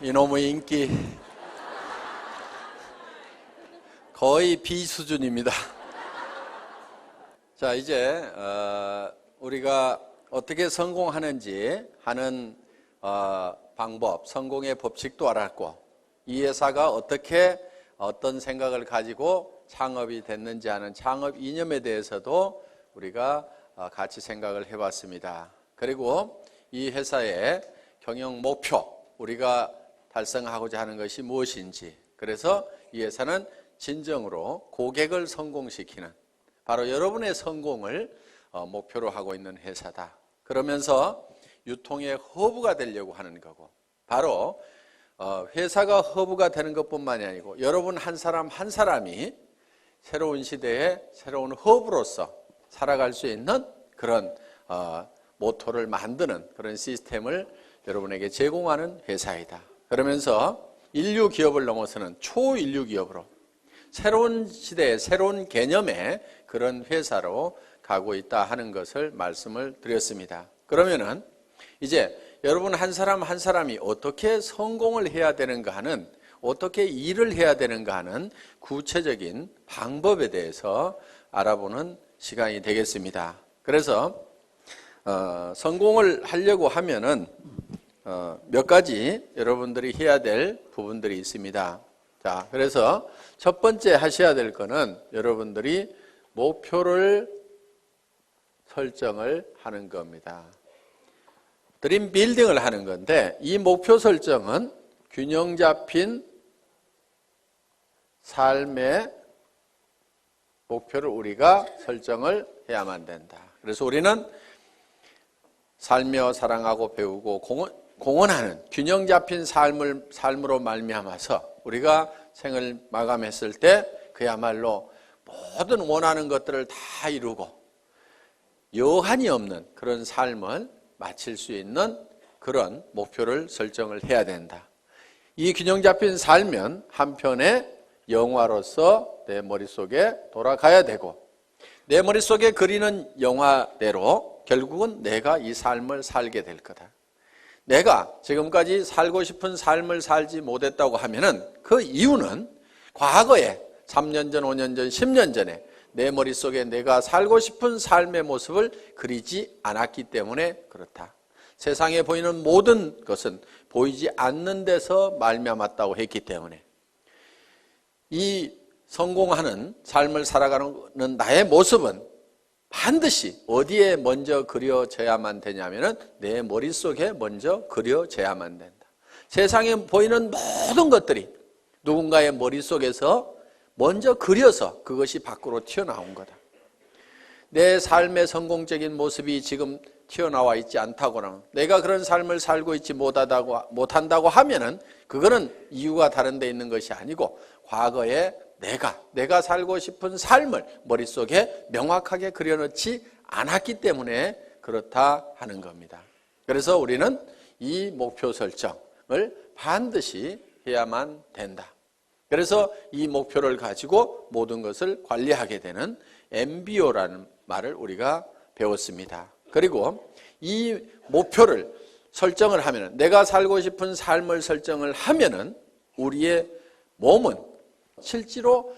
이놈의 인기 거의 B 수준입니다. 자, 이제 우리가 어떻게 성공하는지 하는 방법, 성공의 법칙도 알았고, 이 회사가 어떤 생각을 가지고 창업이 됐는지 하는 창업 이념에 대해서도 우리가 같이 생각을 해봤습니다. 그리고 이 회사의 경영 목표, 우리가 달성하고자 하는 것이 무엇인지, 그래서 이 회사는 진정으로 고객을 성공시키는, 바로 여러분의 성공을 목표로 하고 있는 회사다. 그러면서 유통의 허브가 되려고 하는 거고, 바로 회사가 허브가 되는 것뿐만이 아니고 여러분 한 사람 한 사람이 새로운 시대에 새로운 허브로서 살아갈 수 있는 그런 모토를 만드는 그런 시스템을 여러분에게 제공하는 회사이다. 그러면서 인류 기업을 넘어서는 초인류 기업으로 새로운 시대의 새로운 개념의 그런 회사로 가고 있다 하는 것을 말씀을 드렸습니다. 그러면은 이제 여러분 한 사람 한 사람이 어떻게 성공을 해야 되는가 하는, 어떻게 일을 해야 되는가 하는 구체적인 방법에 대해서 알아보는 시간이 되겠습니다. 그래서 성공을 하려고 하면은 몇 가지 여러분들이 해야 될 부분들이 있습니다. 자, 그래서 첫 번째 하셔야 될 거는 여러분들이 목표를 설정을 하는 겁니다. 드림 빌딩을 하는 건데, 이 목표 설정은 균형 잡힌 삶의 목표를 우리가 설정을 해야만 된다. 그래서 우리는 살며 사랑하고 배우고 공헌하는 균형 잡힌 삶으로 말미암아서 우리가 생을 마감했을 때 그야말로 모든 원하는 것들을 다 이루고 여한이 없는 그런 삶을 마칠 수 있는 그런 목표를 설정을 해야 된다. 이 균형 잡힌 삶은 한편의 영화로서 내 머릿속에 돌아가야 되고, 내 머릿속에 그리는 영화대로 결국은 내가 이 삶을 살게 될 거다. 내가 지금까지 살고 싶은 삶을 살지 못했다고 하면은 그 이유는 과거에 3년 전, 5년 전, 10년 전에 내 머릿속에 내가 살고 싶은 삶의 모습을 그리지 않았기 때문에 그렇다. 세상에 보이는 모든 것은 보이지 않는 데서 말미암았다고 했기 때문에 이 성공하는 삶을 살아가는 나의 모습은 반드시 어디에 먼저 그려져야만 되냐면은 내 머릿속에 먼저 그려져야만 된다. 세상에 보이는 모든 것들이 누군가의 머릿속에서 먼저 그려서 그것이 밖으로 튀어나온 거다. 내 삶의 성공적인 모습이 지금 튀어나와 있지 않다거나 내가 그런 삶을 살고 있지 못한다고 하면은 그거는 이유가 다른 데 있는 것이 아니고 과거에 내가 살고 싶은 삶을 머릿속에 명확하게 그려놓지 않았기 때문에 그렇다 하는 겁니다. 그래서 우리는 이 목표 설정을 반드시 해야만 된다. 그래서 이 목표를 가지고 모든 것을 관리하게 되는 MBO라는 말을 우리가 배웠습니다. 그리고 이 목표를 설정을 하면은, 내가 살고 싶은 삶을 설정을 하면은 우리의 몸은 실제로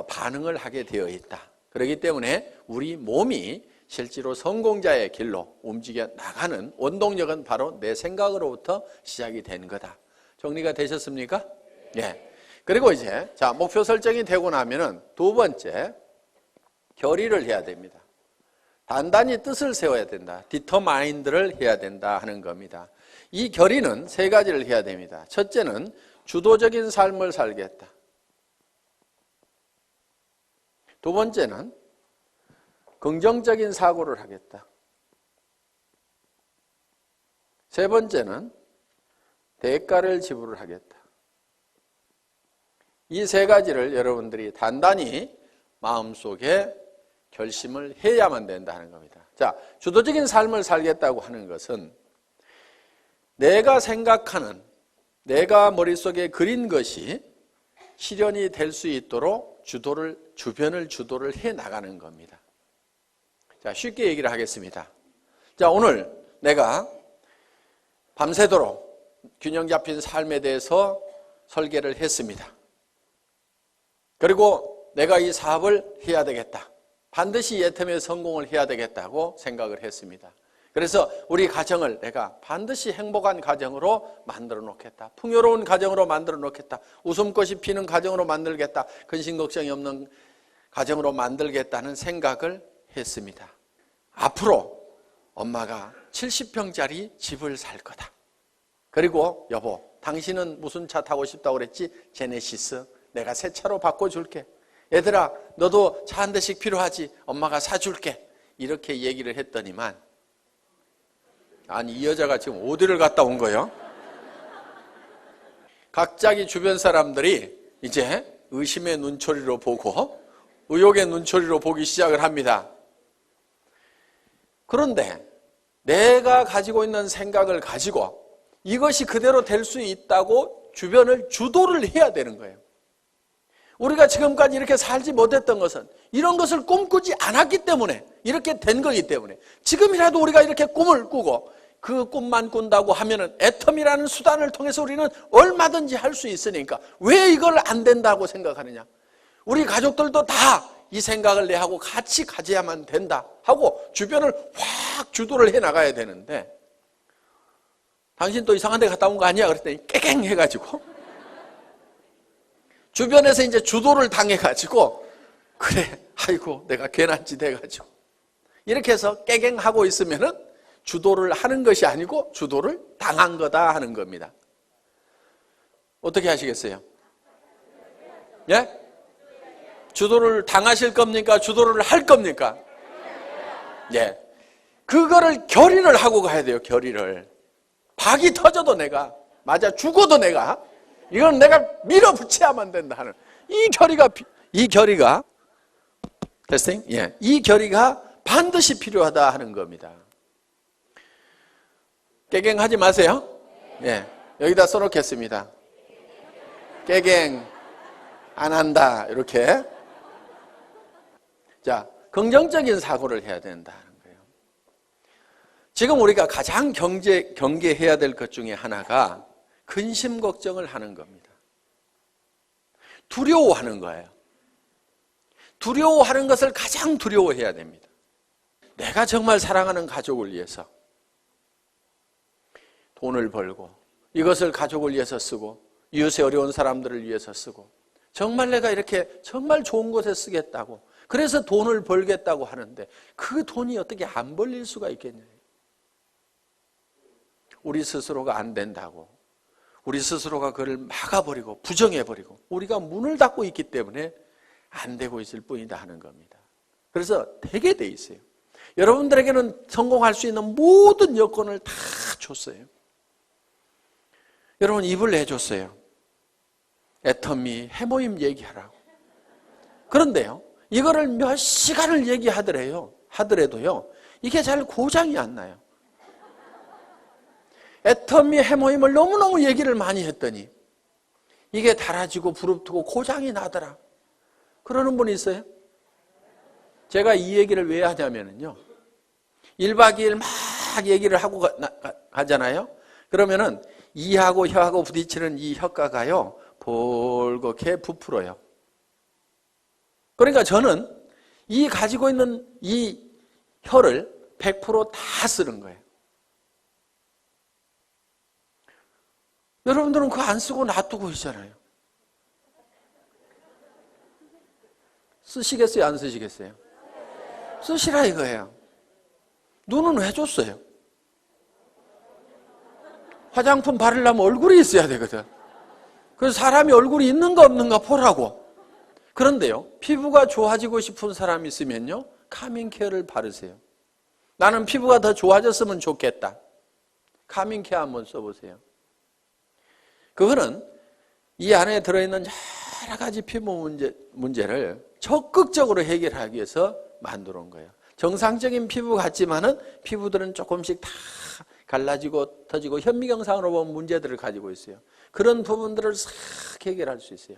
반응을 하게 되어 있다. 그렇기 때문에 우리 몸이 실제로 성공자의 길로 움직여 나가는 원동력은 바로 내 생각으로부터 시작이 된 거다. 정리가 되셨습니까? 예. 그리고 이제 목표 설정이 되고 나면은 두 번째, 결의를 해야 됩니다. 단단히 뜻을 세워야 된다. 디터마인드를 해야 된다 하는 겁니다. 이 결의는 세 가지를 해야 됩니다. 첫째는 주도적인 삶을 살겠다. 두 번째는 긍정적인 사고를 하겠다. 세 번째는 대가를 지불을 하겠다. 이 세 가지를 여러분들이 단단히 마음속에 결심을 해야만 된다는 겁니다. 자, 주도적인 삶을 살겠다고 하는 것은 내가 생각하는, 내가 머릿속에 그린 것이 실현이 될 수 있도록 주변을 주도를 해 나가는 겁니다. 자, 쉽게 얘기를 하겠습니다. 자, 오늘 내가 밤새도록 균형 잡힌 삶에 대해서 설계를 했습니다. 그리고 내가 이 사업을 해야 되겠다. 반드시 애텀의 성공을 해야 되겠다고 생각을 했습니다. 그래서 우리 가정을 내가 반드시 행복한 가정으로 만들어 놓겠다. 풍요로운 가정으로 만들어 놓겠다. 웃음꽃이 피는 가정으로 만들겠다. 근심 걱정이 없는 가정으로 만들겠다는 생각을 했습니다. 앞으로 엄마가 70평짜리 집을 살 거다. 그리고 여보, 당신은 무슨 차 타고 싶다고 그랬지? 제네시스. 내가 새 차로 바꿔줄게. 얘들아, 너도 차 한 대씩 필요하지? 엄마가 사줄게. 이렇게 얘기를 했더니만, 아니 이 여자가 지금 어디를 갔다 온 거예요? 갑자기 주변 사람들이 이제 의심의 눈초리로 보고 의혹의 눈초리로 보기 시작을 합니다. 그런데 내가 가지고 있는 생각을 가지고 이것이 그대로 될 수 있다고 주변을 주도를 해야 되는 거예요. 우리가 지금까지 이렇게 살지 못했던 것은 이런 것을 꿈꾸지 않았기 때문에 이렇게 된 거기 때문에 지금이라도 우리가 이렇게 꿈을 꾸고 그 꿈만 꾼다고 하면은 애텀이라는 수단을 통해서 우리는 얼마든지 할 수 있으니까 왜 이걸 안 된다고 생각하느냐? 우리 가족들도 다 이 생각을 내하고 같이 가져야만 된다 하고 주변을 확 주도를 해 나가야 되는데 당신 또 이상한 데 갔다 온 거 아니야? 그랬더니 깨갱 해가지고 주변에서 이제 주도를 당해가지고 그래 아이고 내가 괜한 짓 해가지고 이렇게 해서 깨갱하고 있으면은 주도를 하는 것이 아니고 주도를 당한 거다 하는 겁니다. 어떻게 하시겠어요? 예? 주도를 당하실 겁니까? 주도를 할 겁니까? 예. 그거를 결의를 하고 가야 돼요. 결의를. 박이 터져도 내가 맞아 죽어도 내가 이건 내가 밀어붙여야만 된다 하는 이 결의가 테스팅? 예. 이 결의가 반드시 필요하다 하는 겁니다. 깨갱하지 마세요. 예. 여기다 써놓겠습니다. 깨갱 안 한다 이렇게. 자, 긍정적인 사고를 해야 된다는 거예요. 지금 우리가 가장 경계해야 될 것 중에 하나가 근심 걱정을 하는 겁니다. 두려워하는 거예요. 두려워하는 것을 가장 두려워해야 됩니다. 내가 정말 사랑하는 가족을 위해서 돈을 벌고 이것을 가족을 위해서 쓰고 이웃의 어려운 사람들을 위해서 쓰고 정말 내가 이렇게 정말 좋은 곳에 쓰겠다고 그래서 돈을 벌겠다고 하는데 그 돈이 어떻게 안 벌릴 수가 있겠냐. 우리 스스로가 안 된다고 우리 스스로가 그걸 막아버리고 부정해버리고 우리가 문을 닫고 있기 때문에 안 되고 있을 뿐이다 하는 겁니다. 그래서 되게 돼 있어요. 여러분들에게는 성공할 수 있는 모든 여건을 다 줬어요. 여러분 입을 내줬어요. 애터미 해모임 얘기하라고. 그런데요. 이거를 몇 시간을 하더라도요. 이게 잘 고장이 안 나요. 애터미 해모임을 너무너무 얘기를 많이 했더니 이게 달아지고 부릅뜨고 고장이 나더라. 그러는 분이 있어요? 제가 이 얘기를 왜 하냐면요. 1박 2일 막 얘기를 하고 가잖아요. 그러면은 이하고 혀하고 부딪히는 이 혀가가요. 볼겋게 부풀어요. 그러니까 저는 이 가지고 있는 이 혀를 100% 다 쓰는 거예요. 여러분들은 그거 안 쓰고 놔두고 있잖아요. 쓰시겠어요? 안 쓰시겠어요? 쓰시라 이거예요. 눈은 왜 줬어요? 화장품 바르려면 얼굴이 있어야 되거든. 그래서 사람이 얼굴이 있는가 없는가 보라고. 그런데요, 피부가 좋아지고 싶은 사람이 있으면요, 카밍케어를 바르세요. 나는 피부가 더 좋아졌으면 좋겠다. 카밍케어 한번 써보세요. 그거는 이 안에 들어있는 여러 가지 피부 문제를 적극적으로 해결하기 위해서 만들어 온 거예요. 정상적인 피부 같지만은 피부들은 조금씩 다 갈라지고 터지고 현미경상으로 보면 문제들을 가지고 있어요. 그런 부분들을 싹 해결할 수 있어요.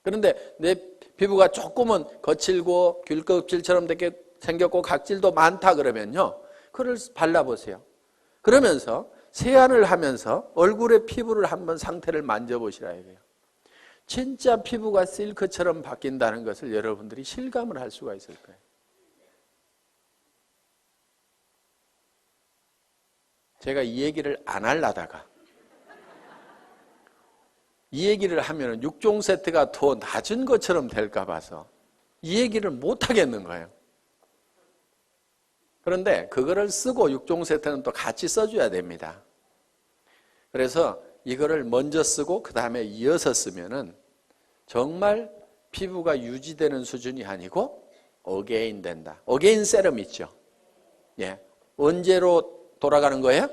그런데 내 피부가 조금은 거칠고 귤껍질처럼 생겼고 각질도 많다 그러면요. 그걸 발라보세요. 그러면서 세안을 하면서 얼굴의 피부를 한번 상태를 만져보시라 이거예요. 진짜 피부가 실크처럼 바뀐다는 것을 여러분들이 실감을 할 수가 있을 거예요. 제가 이 얘기를 안 하려다가 이 얘기를 하면 6종 세트가 더 낮은 것처럼 될까 봐서 이 얘기를 못 하겠는 거예요. 그런데 그거를 쓰고 6종 세트는 또 같이 써줘야 됩니다. 그래서 이거를 먼저 쓰고 그 다음에 이어서 쓰면은 정말 피부가 유지되는 수준이 아니고 어게인 된다. 어게인 세럼 있죠. 예. 언제로 돌아가는 거예요?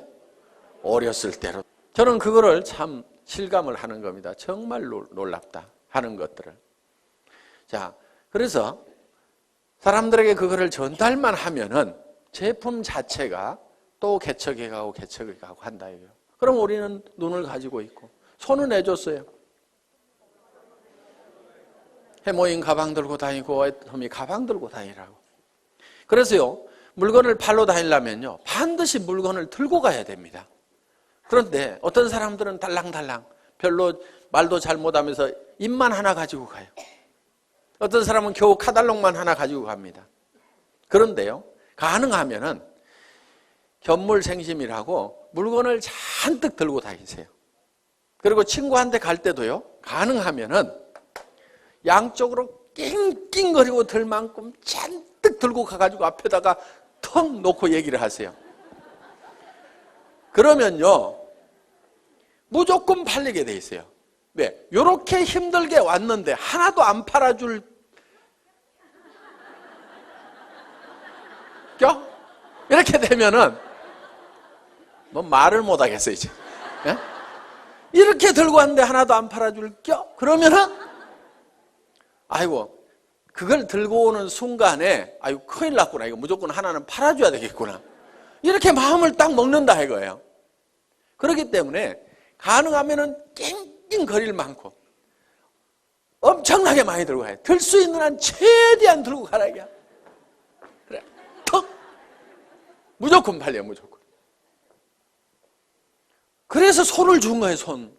어렸을 때로. 저는 그거를 참 실감을 하는 겁니다. 정말 놀랍다 하는 것들을. 자, 그래서 사람들에게 그거를 전달만 하면은 제품 자체가 또 개척해 가고 한다 이거예요. 그럼 우리는 눈을 가지고 있고 손은 해줬어요. 해모인 가방 들고 다니고 애터미 가방 들고 다니라고. 그래서요, 물건을 팔러 다니려면요 반드시 물건을 들고 가야 됩니다. 그런데 어떤 사람들은 달랑달랑 별로 말도 잘 못하면서 입만 하나 가지고 가요. 어떤 사람은 겨우 카달록만 하나 가지고 갑니다. 그런데요, 가능하면은 견물생심이라고 물건을 잔뜩 들고 다니세요. 그리고 친구한테 갈 때도요, 가능하면은 양쪽으로 낑낑거리고 들 만큼 잔뜩 들고 가가지고 앞에다가 턱 놓고 얘기를 하세요. 그러면요, 무조건 팔리게 돼 있어요. 왜? 이렇게 힘들게 왔는데 하나도 안 팔아줄 껴? 이렇게 되면은 뭐 말을 못 하겠어요 이제. 예? 이렇게 들고 왔는데 하나도 안 팔아줄 껴? 그러면은 아이고 그걸 들고 오는 순간에 아이고 큰일 났구나. 이거 무조건 하나는 팔아줘야 되겠구나. 이렇게 마음을 딱 먹는다 이거예요. 그렇기 때문에 가능하면은 낑낑거릴 만큼 엄청나게 많이 들고 가야 돼. 들 수 있는 한 최대한 들고 가라 이게. 그래, 턱 무조건 팔려 무조건. 그래서 손을 준 거예요 손.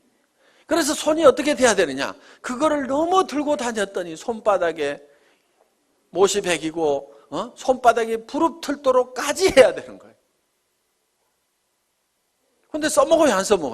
그래서 손이 어떻게 돼야 되느냐? 그거를 너무 들고 다녔더니 손바닥에 못이 베기고 손바닥이 부릅틀도록까지 해야 되는 거예요. 근데 써먹어요 안 써먹어요?